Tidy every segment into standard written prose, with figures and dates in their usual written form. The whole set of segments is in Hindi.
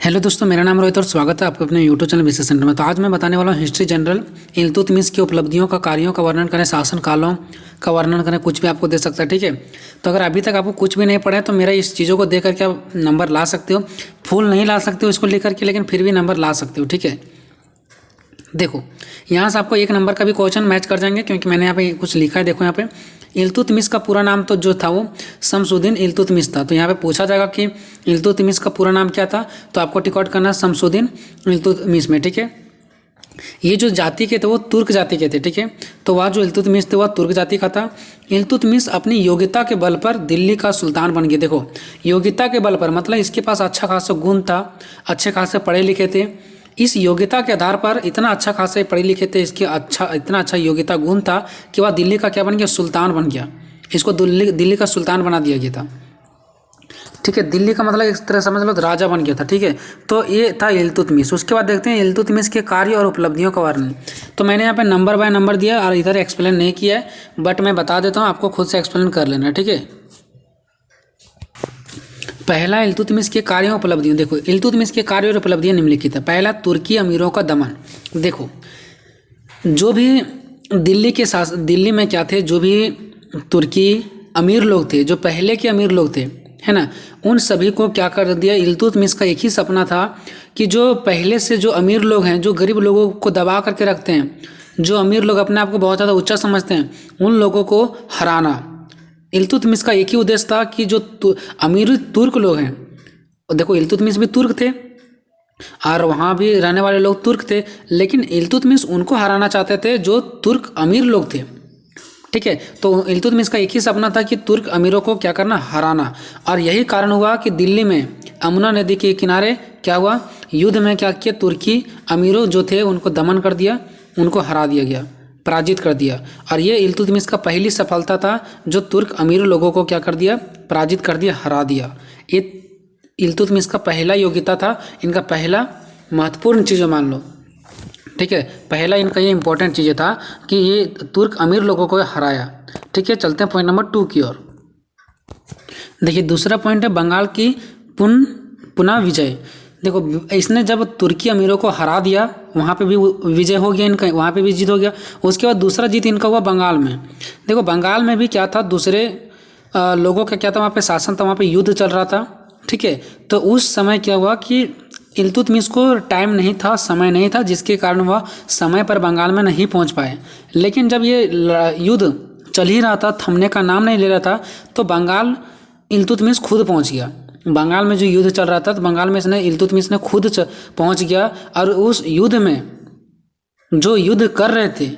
हेलो दोस्तों, मेरा नाम रोहित और स्वागत है आपको अपने यूट्यूब चैनल विशेष सेंटर में। तो आज मैं बताने वाला हूँ हिस्ट्री जनरल इल्तुतमिश की उपलब्धियों का, कार्यों का वर्णन करें, शासन कालों का वर्णन करें, कुछ भी आपको दे सकता है। ठीक है, तो अगर अभी तक आपको कुछ भी नहीं पढ़ा है तो मेरा इस चीज़ों को देख करके आप नंबर ला सकते हो। फुल नहीं ला सकते हो इसको लेकर के, लेकिन फिर भी नंबर ला सकते हो। ठीक है, देखो यहाँ से आपको एक नंबर का भी क्वेश्चन मैच कर जाएंगे, क्योंकि मैंने यहाँ पे कुछ लिखा है। देखो यहाँ पे इल्तुतमिश का पूरा नाम तो जो था वो शमसुद्दीन इल्तुतमिश था। तो यहाँ पे पूछा जाएगा कि इल्तुतमिश का पूरा नाम क्या था, तो आपको टिक आउट करना है शमसुद्दीन इल्तुतमिश में। ठीक है, ये जो जाति के थे वो तुर्क जाति के थे। ठीक है, तो वह जो इल्तुतमिश थे वह तुर्क जाति का था। इल्तुतमिश अपनी योग्यता के बल पर दिल्ली का सुल्तान बन गया। देखो, योग्यता के बल पर मतलब इसके पास अच्छा खासा गुण था, अच्छे खासे पढ़े लिखे थे। इस योग्यता के आधार पर इतना अच्छा खासे पढ़े लिखे थे, इसके इतना अच्छा योग्यता गुण था कि वह दिल्ली का क्या बन गया, सुल्तान बन गया। इसको दिल्ली का सुल्तान बना दिया गया था। ठीक है, दिल्ली का मतलब एक तरह समझ लो राजा बन गया था। ठीक है, तो ये था इल्तुतमिश। उसके बाद देखते हैं इल्तुतमिश के कार्य और उपलब्धियों का वर्णन। तो मैंने यहाँ पे नंबर बाय नंबर दिया और इधर एक्सप्लेन नहीं किया है, बट मैं बता देता हूँ, आपको खुद से एक्सप्लेन कर लेना। ठीक है, पहला इल्तुतमिश के कार्यों और उपलब्धियों। देखो, इल्तुतमिश के कार्य और उपलब्धियां निम्नलिखित है। पहला, तुर्की अमीरों का दमन। देखो, जो भी दिल्ली में क्या थे, जो भी तुर्की अमीर लोग थे, जो पहले के अमीर लोग थे, है ना, उन सभी को क्या कर दिया। इल्तुतमिश का एक ही सपना था कि जो पहले से जो अमीर लोग हैं, जो गरीब लोगों को दबा करके रखते हैं, जो अमीर लोग अपने आप को बहुत ज़्यादा ऊंचा समझते हैं, उन लोगों को हराना। इल्तुतमिश का एक ही उद्देश्य था कि जो अमीर तुर्क लोग हैं, देखो इल्तुतमिश भी तुर्क थे और वहाँ भी रहने वाले लोग तुर्क थे, लेकिन इल्तुतमिश उनको हराना चाहते थे जो तुर्क अमीर लोग थे। ठीक है, तो इल्तुतमिश का एक ही सपना था कि तुर्क अमीरों को क्या करना, हराना। और यही कारण हुआ कि दिल्ली में यमुना नदी के किनारे क्या हुआ, युद्ध में क्या किया, तुर्की अमीरों जो थे उनको दमन कर दिया, उनको हरा दिया गया, पराजित कर दिया। और ये इल्तुतमिश का पहली सफलता था, जो तुर्क अमीर लोगों को क्या कर दिया, पराजित कर दिया, हरा दिया। ये इल्तुतमिश का पहला योग्यता था, इनका पहला महत्वपूर्ण चीज़ मान लो। ठीक है, पहला इनका ये इंपॉर्टेंट चीज़ था कि ये तुर्क अमीर लोगों को हराया। ठीक है, चलते हैं पॉइंट नंबर 2 की ओर। देखिए, दूसरा पॉइंट है बंगाल की पुनः विजय। देखो, इसने जब तुर्की अमीरों को हरा दिया, वहाँ पे भी विजय हो गया इनका, वहाँ पे भी जीत हो गया। उसके बाद दूसरा जीत इनका हुआ बंगाल में। देखो, बंगाल में भी क्या था, दूसरे लोगों का क्या था, वहाँ पे शासन था, वहाँ पे युद्ध चल रहा था। ठीक है, तो उस समय क्या हुआ कि इल्तुतमिश को टाइम नहीं था, समय नहीं था, जिसके कारण वह समय पर बंगाल में नहीं पहुँच पाए। लेकिन जब ये युद्ध चल ही रहा था, थमने का नाम नहीं ले रहा था, तो बंगाल इल्तुतमिश खुद पहुँच गया। बंगाल में जो युद्ध चल रहा था, तो बंगाल में इल्तुतमिश ने खुद पहुंच गया, और उस युद्ध में जो युद्ध कर रहे थे,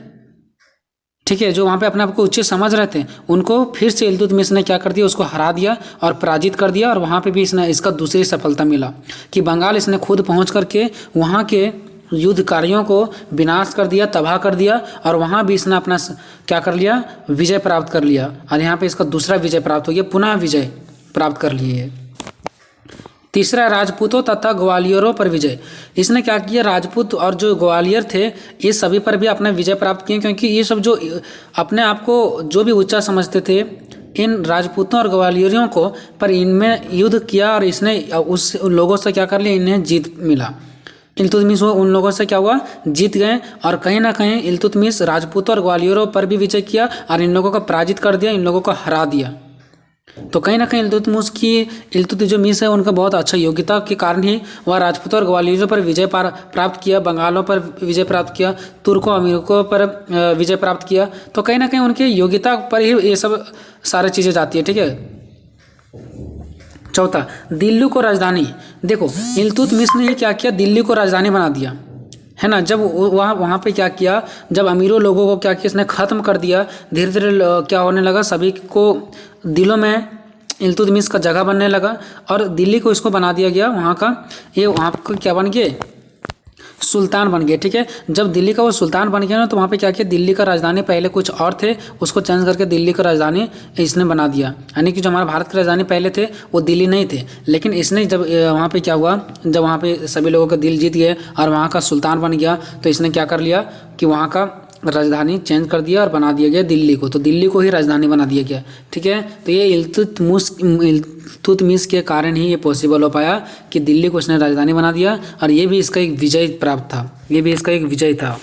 ठीक है, जो वहाँ पे अपने आप को उच्च समझ रहे थे, उनको फिर से इल्तुतमिश ने क्या कर दिया, उसको हरा दिया और पराजित कर दिया। और वहाँ पे भी इसका दूसरी सफलता मिला कि बंगाल इसने खुद पहुँच करके वहाँ के युद्ध कार्यों को विनाश कर दिया, तबाह कर दिया, और वहाँ भी इसने अपना क्या कर लिया, विजय प्राप्त कर लिया। और यहाँ पे इसका दूसरा विजय प्राप्त हो गया, पुनः विजय प्राप्त कर लिए। तीसरा, राजपूतों तथा ग्वालियरों पर विजय। इसने क्या किया, राजपूत और जो ग्वालियर थे, ये सभी पर भी अपना विजय प्राप्त किए, क्योंकि ये सब जो अपने आप को जो भी ऊंचा समझते थे, इन राजपूतों और ग्वालियरियों को, पर इनमें युद्ध किया और इसने उन लोगों से क्या कर लिया, इन्हें जीत मिला। इल्तुतमिश उन लोगों से क्या हुआ, जीत गए। और कहीं ना कहीं इल्तुतमिश राजपूतों और ग्वालियरों पर भी विजय किया और इन लोगों को पराजित कर दिया, इन लोगों को हरा दिया। तो कहीं ना कहीं इल्तुतमिश है, उनका बहुत अच्छा योग्यता के कारण ही वह राजपूतों और ग्वालियरों पर विजय प्राप्त किया, बंगालों पर विजय प्राप्त किया, तुर्कों अमीरों पर विजय प्राप्त किया। तो कहीं ना कहीं उनके योग्यता पर ही ये सब सारी चीज़ें जाती है। ठीक है, चौथा, दिल्ली को राजधानी। देखो, इल्तुतमिश ने क्या किया, दिल्ली को राजधानी बना दिया, है ना। जब वहाँ पे क्या किया, जब अमीरों लोगों को क्या किया, इसने ख़त्म कर दिया। धीरे धीरे क्या होने लगा, सभी को दिलों में इल्तुतमिश का जगह बनने लगा, और दिल्ली को इसको बना दिया गया, वहाँ का क्या बन गए, सुल्तान बन गए। ठीक है, जब दिल्ली का वो सुल्तान बन गया ना, तो वहाँ पे क्या किया, दिल्ली का राजधानी पहले कुछ और थे, उसको चेंज करके दिल्ली का राजधानी इसने बना दिया। यानी कि जो हमारा भारत की राजधानी पहले थे वो दिल्ली नहीं थे, लेकिन इसने जब वहाँ पे क्या हुआ, जब वहाँ पे सभी लोगों का दिल जीत गए और वहाँ का सुल्तान बन गया, तो इसने क्या कर लिया कि वहाँ का राजधानी चेंज कर दिया और बना दिया गया दिल्ली को, तो दिल्ली को ही राजधानी बना दिया गया। ठीक है, तो ये इल्तुतमिश के कारण ही ये पॉसिबल हो पाया कि दिल्ली को उसने राजधानी बना दिया, और ये भी इसका एक विजय प्राप्त था, ये भी इसका एक विजय था।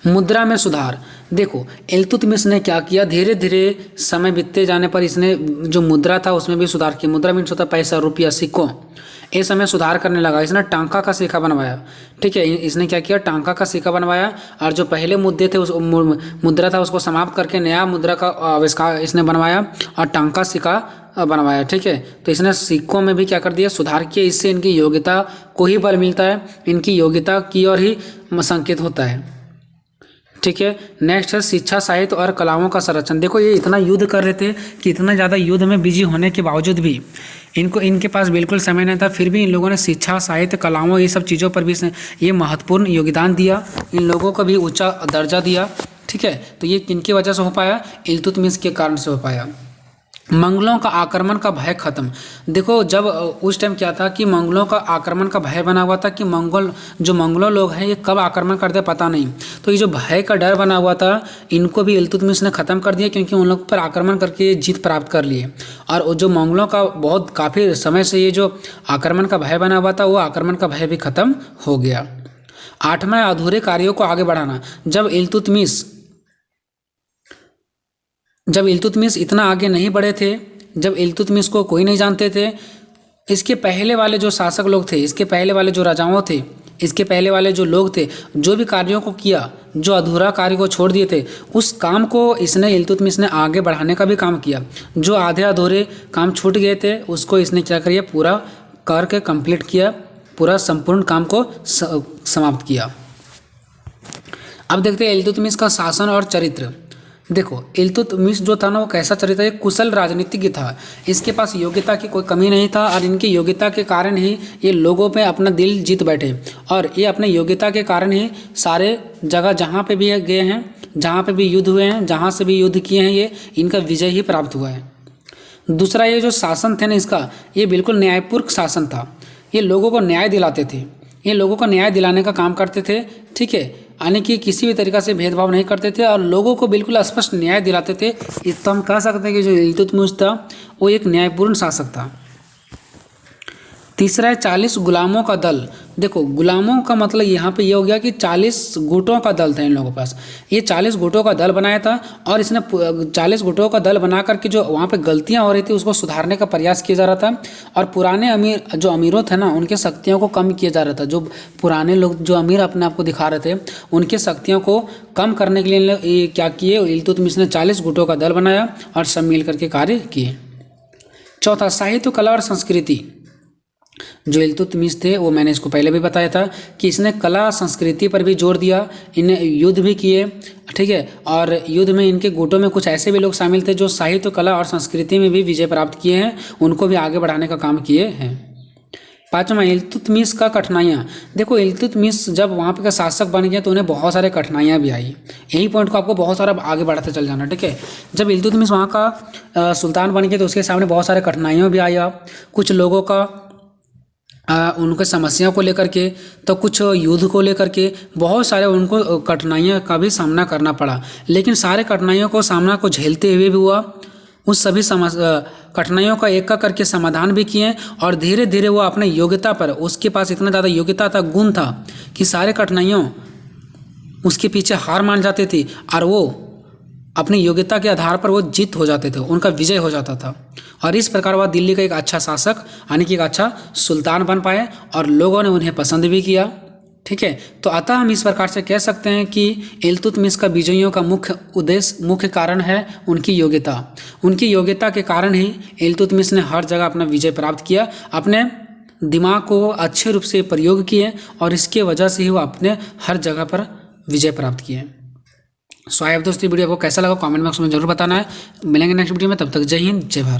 मुद्रा में सुधार। देखो इल्तुतमिश ने क्या किया, धीरे धीरे समय बीतते जाने पर इसने जो मुद्रा था उसमें भी सुधार किया। मुद्रा मीन्स होता है पैसा, रुपया, सिक्कों, ये समय सुधार करने लगा। इसने टांका का सिक्का बनवाया। ठीक है, इसने क्या किया, टांका का सिक्का बनवाया, और जो पहले मुद्दे थे उस मुद्रा था उसको समाप्त करके नया मुद्रा का आविष्कार इसने बनवाया और टांका सिक्का बनवाया। ठीक है, तो इसने सिक्कों में भी क्या कर दिया, सुधार किया। इससे इनकी योग्यता को ही बल मिलता है, इनकी योग्यता की ओर ही संकेत होता है। ठीक है, नेक्स्ट है शिक्षा, साहित्य और कलाओं का संरक्षण। देखो ये इतना युद्ध कर रहे थे कि इतना ज़्यादा युद्ध में बिजी होने के बावजूद भी इनके पास बिल्कुल समय नहीं था, फिर भी इन लोगों ने शिक्षा, साहित्य, कलाओं, ये सब चीज़ों पर भी ये महत्वपूर्ण योगदान दिया, इन लोगों को भी ऊंचा दर्जा दिया। ठीक है, तो ये किनकी वजह से हो पाया, इल्तुतमिश के कारण से हो पाया। मंगलों का आक्रमण का भय खत्म। देखो जब उस टाइम क्या था कि मंगलों का आक्रमण का भय बना हुआ था कि मंगलों लोग हैं ये कब आक्रमण करते पता नहीं, तो ये जो भय का डर बना हुआ था इनको भी इल्तुतमिश ने ख़त्म कर दिया, क्योंकि उन लोग पर आक्रमण करके जीत प्राप्त कर लिए। और जो मंगलों का बहुत काफ़ी समय से ये जो आक्रमण का भय बना हुआ था वो आक्रमण का भय भी खत्म हो गया। 8वां, अधूरे कार्यों को आगे बढ़ाना। जब इल्तुतमिश इतना आगे नहीं बढ़े थे, जब इल्तुतमिश को कोई नहीं जानते थे, इसके पहले वाले जो शासक लोग थे, इसके पहले वाले जो राजाओं थे, इसके पहले वाले जो लोग थे, जो भी कार्यों को किया, जो अधूरा कार्य को छोड़ दिए थे, उस काम को इसने इल्तुतमिश ने आगे बढ़ाने का भी काम किया। जो आधे अधूरे काम छूट गए थे उसको इसने क्या किया, पूरा करके कंप्लीट किया, पूरा संपूर्ण काम को समाप्त किया। अब देखते हैं इल्तुतमिश का शासन और चरित्र। देखो इल्तुतमिश जो था ना वो कैसा चरित्र, एक कुशल राजनीतिज्ञ था, इसके पास योग्यता की कोई कमी नहीं था, और इनकी योग्यता के कारण ही ये लोगों पे अपना दिल जीत बैठे, और ये अपने योग्यता के कारण ही सारे जगह जहाँ पे भी गए हैं, जहाँ पे भी युद्ध हुए हैं, जहाँ से भी युद्ध किए हैं, ये इनका विजय ही प्राप्त हुआ है। दूसरा, ये जो शासन थे ना इसका, ये बिल्कुल न्यायपूर्ण शासन था। ये लोगों को न्याय दिलाते थे, ये लोगों को न्याय दिलाने का काम करते थे। ठीक है, यानी कि किसी भी तरीक़ा से भेदभाव नहीं करते थे और लोगों को बिल्कुल स्पष्ट न्याय दिलाते थे। इस तो हम कह सकते हैं कि जो इल्तुतमिश था वो एक न्यायपूर्ण शासक था। तीसरा है 40 गुलामों का दल। देखो गुलामों का मतलब यहाँ पे ये हो गया कि 40 गुटों का दल था इन लोगों के पास। ये 40 गुटों का दल बनाया था और इसने 40 गुटों का दल बना करके जो वहाँ पे गलतियाँ हो रही थी उसको सुधारने का प्रयास किया जा रहा था। और पुराने अमीरों थे ना, उनके शक्तियों को कम किया जा रहा था। जो पुराने लोग जो अमीर अपने आप को दिखा रहे थे उनके शक्तियों को कम करने के लिए ये क्या किए, इल्तुतमिश ने 40 गुटों का दल बनाया और सब मिल करके कार्य किए। चौथा, साहित्य, कला और संस्कृति। जो इल्तुतमिश थे वो मैंने इसको पहले भी बताया था कि इसने कला संस्कृति पर भी जोर दिया, इन्हें युद्ध भी किए। ठीक है, और युद्ध में इनके गुटों में कुछ ऐसे भी लोग शामिल थे जो साहित्य, कला और संस्कृति में भी विजय प्राप्त किए हैं, उनको भी आगे बढ़ाने का काम किए हैं। पाँचवां, इल्तुतमिश का कठिनाइयाँ। देखो इल्तुतमिश जब वहाँ पे का शासक बन गया तो उन्हें बहुत सारे कठिनाइयाँ भी आई। यही पॉइंट को आपको बहुत सारा आगे बढ़ाते चल जाना। ठीक है, जब इल्तुतमिश वहाँ का सुल्तान बन गया तो उसके सामने बहुत सारे कठिनाइयाँ भी आई। कुछ लोगों का उनके समस्याओं को लेकर के, तो कुछ युद्ध को लेकर के बहुत सारे उनको कठिनाइयों का भी सामना करना पड़ा। लेकिन सारे कठिनाइयों को सामना को झेलते हुए भी हुआ, उस सभी कठिनाइयों का एक करके समाधान भी किए। और धीरे धीरे वो अपने योग्यता पर, उसके पास इतना ज़्यादा योग्यता था, गुण था कि सारे कठिनाइयों उसके पीछे हार मान जाते थे और वो अपनी योग्यता के आधार पर वो जीत हो जाते थे, उनका विजय हो जाता था। और इस प्रकार वह दिल्ली का एक अच्छा शासक यानी कि एक अच्छा सुल्तान बन पाए और लोगों ने उन्हें पसंद भी किया। ठीक है, तो अतः हम इस प्रकार से कह सकते हैं कि इल्तुतमिश का विजयों का मुख्य कारण है उनकी योग्यता। उनकी योग्यता के कारण ही इल्तुतमिश ने हर जगह अपना विजय प्राप्त किया, अपने दिमाग को अच्छे रूप से प्रयोग किए और इसके वजह से ही वो अपने हर जगह पर विजय प्राप्त किए। सो आई होप दोस्तों वीडियो आपको कैसा लगा कमेंट बॉक्स में जरूर बताना है। मिलेंगे नेक्स्ट वीडियो में, तब तक जय हिंद जय भारत।